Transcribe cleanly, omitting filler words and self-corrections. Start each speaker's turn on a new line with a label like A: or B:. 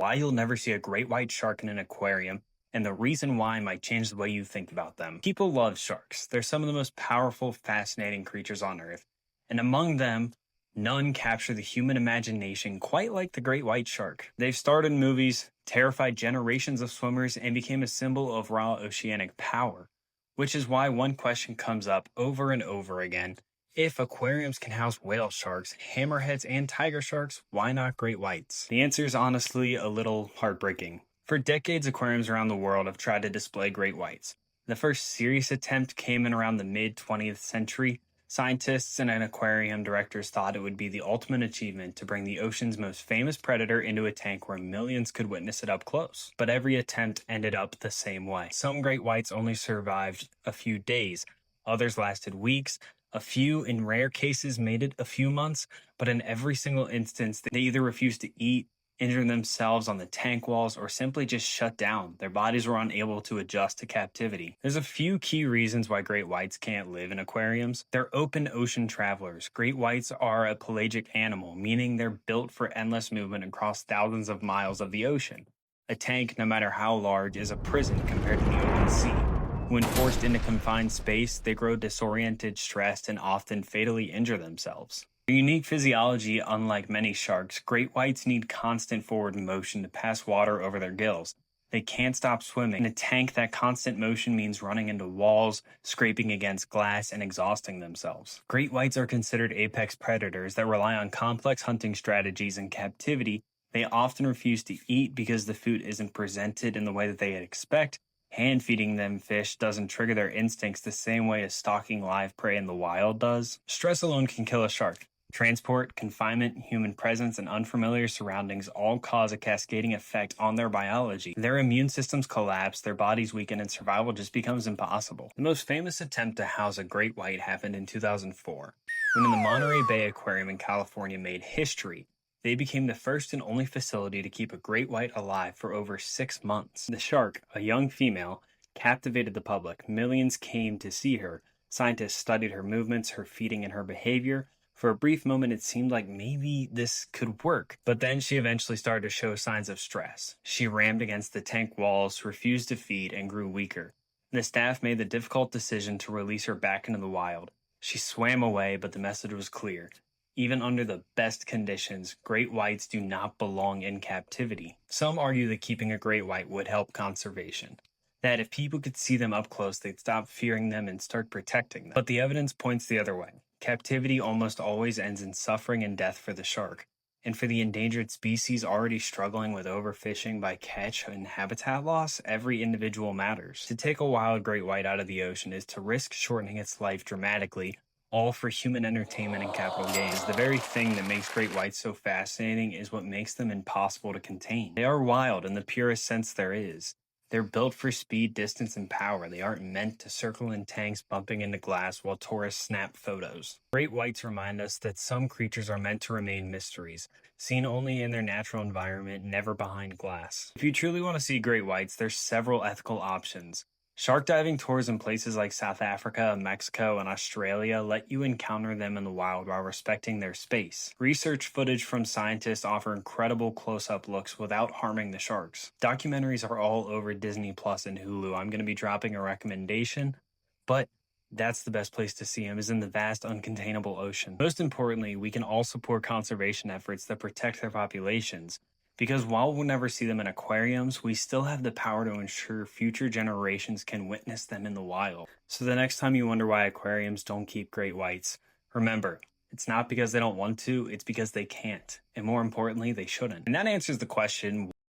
A: Why you'll never see a great white shark in an aquarium, and the reason why might change the way you think about them. People love sharks. They're some of the most powerful, fascinating creatures on Earth. And among them, none capture the human imagination quite like the great white shark. They've starred in movies, terrified generations of swimmers, and became a symbol of raw oceanic power. Which is why one question comes up over and over again. If aquariums can house whale sharks, hammerheads, and tiger sharks, why not great whites? The answer is honestly a little heartbreaking. For decades, aquariums around the world have tried to display great whites. The first serious attempt came in around the mid 20th century. Scientists and aquarium directors thought it would be the ultimate achievement to bring the ocean's most famous predator into a tank where millions could witness it up close. But every attempt ended up the same way. Some great whites only survived a few days, others lasted weeks. A few, in rare cases, made it a few months, but in every single instance, they either refused to eat, injured themselves on the tank walls, or simply just shut down. Their bodies were unable to adjust to captivity. There's a few key reasons why great whites can't live in aquariums. They're open ocean travelers. Great whites are a pelagic animal, meaning they're built for endless movement across thousands of miles of the ocean. A tank, no matter how large, is a prison compared to the open sea. When forced into confined space, they grow disoriented, stressed, and often fatally injure themselves. Their unique physiology, unlike many sharks, great whites need constant forward motion to pass water over their gills. They can't stop swimming. In a tank, that constant motion means running into walls, scraping against glass, and exhausting themselves. Great whites are considered apex predators that rely on complex hunting strategies in captivity. They often refuse to eat because the food isn't presented in the way that they expect. Hand feeding them fish doesn't trigger their instincts the same way as stalking live prey in the wild does. Stress alone can kill a shark. Transport, confinement, human presence, and unfamiliar surroundings all cause a cascading effect on their biology. Their immune systems collapse, their bodies weaken, and survival just becomes impossible. The most famous attempt to house a great white happened in 2004, when the Monterey Bay Aquarium in California made history. They became the first and only facility to keep a great white alive for over 6 months. The shark, a young female, captivated the public. Millions came to see her. Scientists studied her movements, her feeding, and her behavior. For a brief moment, it seemed like maybe this could work. But then she eventually started to show signs of stress. She rammed against the tank walls, refused to feed, and grew weaker. The staff made the difficult decision to release her back into the wild. She swam away, but the message was clear. Even under the best conditions, great whites do not belong in captivity. Some argue that keeping a great white would help conservation. That if people could see them up close, they'd stop fearing them and start protecting them. But the evidence points the other way. Captivity almost always ends in suffering and death for the shark. And for the endangered species already struggling with overfishing by catch and habitat loss, every individual matters. To take a wild great white out of the ocean is to risk shortening its life dramatically, all for human entertainment and capital gains. The very thing that makes great whites so fascinating is what makes them impossible to contain. They are wild in the purest sense there is. They're built for speed, distance, and power. They aren't meant to circle in tanks bumping into glass while tourists snap photos. Great whites remind us that some creatures are meant to remain mysteries, seen only in their natural environment, never behind glass. If you truly want to see great whites, there's several ethical options. Shark diving tours in places like South Africa, Mexico, and Australia let you encounter them in the wild while respecting their space. Research footage from scientists offer incredible close-up looks without harming the sharks. Documentaries are all over Disney Plus and Hulu. I'm going to be dropping a recommendation, but that's the best place to see them, is in the vast, uncontainable ocean. Most importantly, we can all support conservation efforts that protect their populations. Because while we'll never see them in aquariums, we still have the power to ensure future generations can witness them in the wild. So the next time you wonder why aquariums don't keep great whites, remember, it's not because they don't want to, it's because they can't. And more importantly, they shouldn't. And that answers the question,